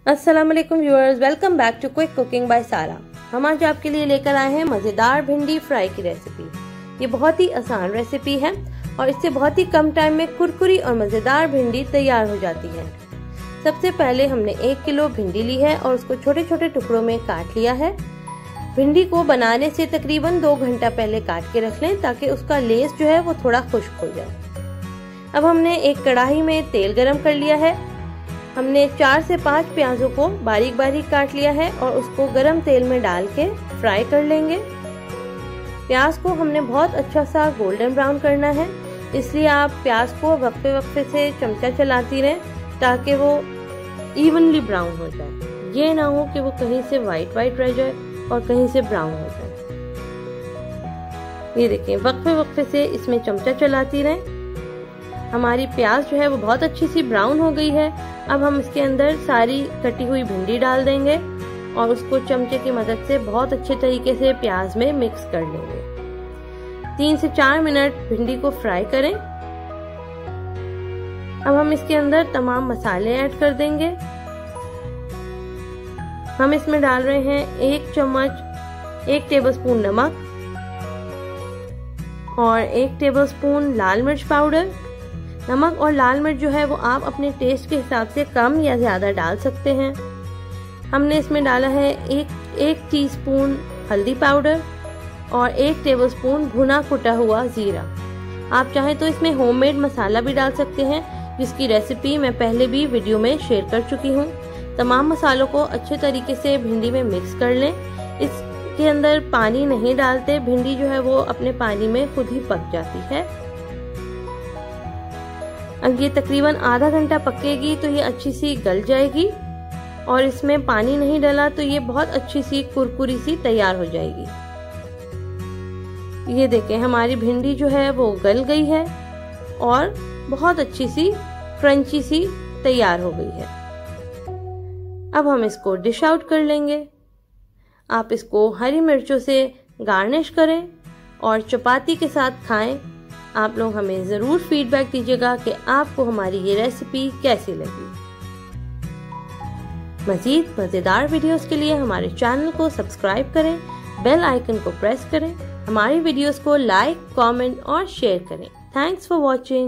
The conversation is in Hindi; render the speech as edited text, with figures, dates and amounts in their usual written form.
अस्सलाम वालेकुम viewers, welcome back to quick cooking by Sara. हम आज आपके लिए लेकर आए हैं मज़ेदार भिंडी फ्राई की रेसिपी। ये बहुत ही आसान रेसिपी है और इससे बहुत ही कम टाइम में कुरकुरी और मज़ेदार भिंडी तैयार हो जाती है। सबसे पहले हमने 1 किलो भिंडी ली है और उसको छोटे छोटे टुकड़ों में काट लिया है। भिंडी को बनाने से तकरीबन 2 घंटा पहले काट के रख लें ताकि उसका लेस जो है वो थोड़ा खुश्क हो जाए। अब हमने एक कढ़ाई में तेल गरम कर लिया है। हमने 4 से 5 प्याजों को बारीक बारीक काट लिया है और उसको गरम तेल में डाल के फ्राई कर लेंगे। प्याज को हमने बहुत अच्छा सा गोल्डन ब्राउन करना है, इसलिए आप प्याज को वक्फे वक्फे से चमचा चलाती रहें ताकि वो इवनली ब्राउन हो जाए। ये ना हो कि वो कहीं से वाइट रह जाए और कहीं से ब्राउन हो जाए। ये देखें, वक्फे वक्फे से इसमें चमचा चलाती रहें। हमारी प्याज जो है वो बहुत अच्छी सी ब्राउन हो गई है। अब हम इसके अंदर सारी कटी हुई भिंडी डाल देंगे और उसको चमचे की मदद से बहुत अच्छे तरीके से प्याज में मिक्स कर लेंगे। 3 से 4 मिनट भिंडी को फ्राई करें। अब हम इसके अंदर तमाम मसाले ऐड कर देंगे। हम इसमें डाल रहे हैं 1 टेबलस्पून नमक और 1 टेबलस्पून लाल मिर्च पाउडर। नमक और लाल मिर्च जो है वो आप अपने टेस्ट के हिसाब से कम या ज्यादा डाल सकते हैं। हमने इसमें डाला है एक टीस्पून हल्दी पाउडर और 1 टेबलस्पून भुना कुटा हुआ जीरा। आप चाहें तो इसमें होममेड मसाला भी डाल सकते हैं, जिसकी रेसिपी मैं पहले भी वीडियो में शेयर कर चुकी हूँ। तमाम मसालों को अच्छे तरीके से भिंडी में मिक्स कर लें। इसके अंदर पानी नहीं डालते, भिंडी जो है वो अपने पानी में खुद ही पक जाती है। अब ये तकरीबन आधा घंटा पकेगी तो ये अच्छी सी गल जाएगी और इसमें पानी नहीं डाला तो ये बहुत अच्छी सी कुरकुरी सी तैयार हो जाएगी। ये देखें, हमारी भिंडी जो है वो गल गई है और बहुत अच्छी सी क्रंची सी तैयार हो गई है। अब हम इसको डिश आउट कर लेंगे। आप इसको हरी मिर्चों से गार्निश करें और चपाती के साथ खाएं। आप लोग हमें ज़रूर फीडबैक दीजिएगा कि आपको हमारी ये रेसिपी कैसी लगी। मज़ीद मज़ेदार वीडियोस के लिए हमारे चैनल को सब्सक्राइब करें, बेल आइकन को प्रेस करें, हमारी वीडियोस को लाइक, कमेंट और शेयर करें। Thanks for watching.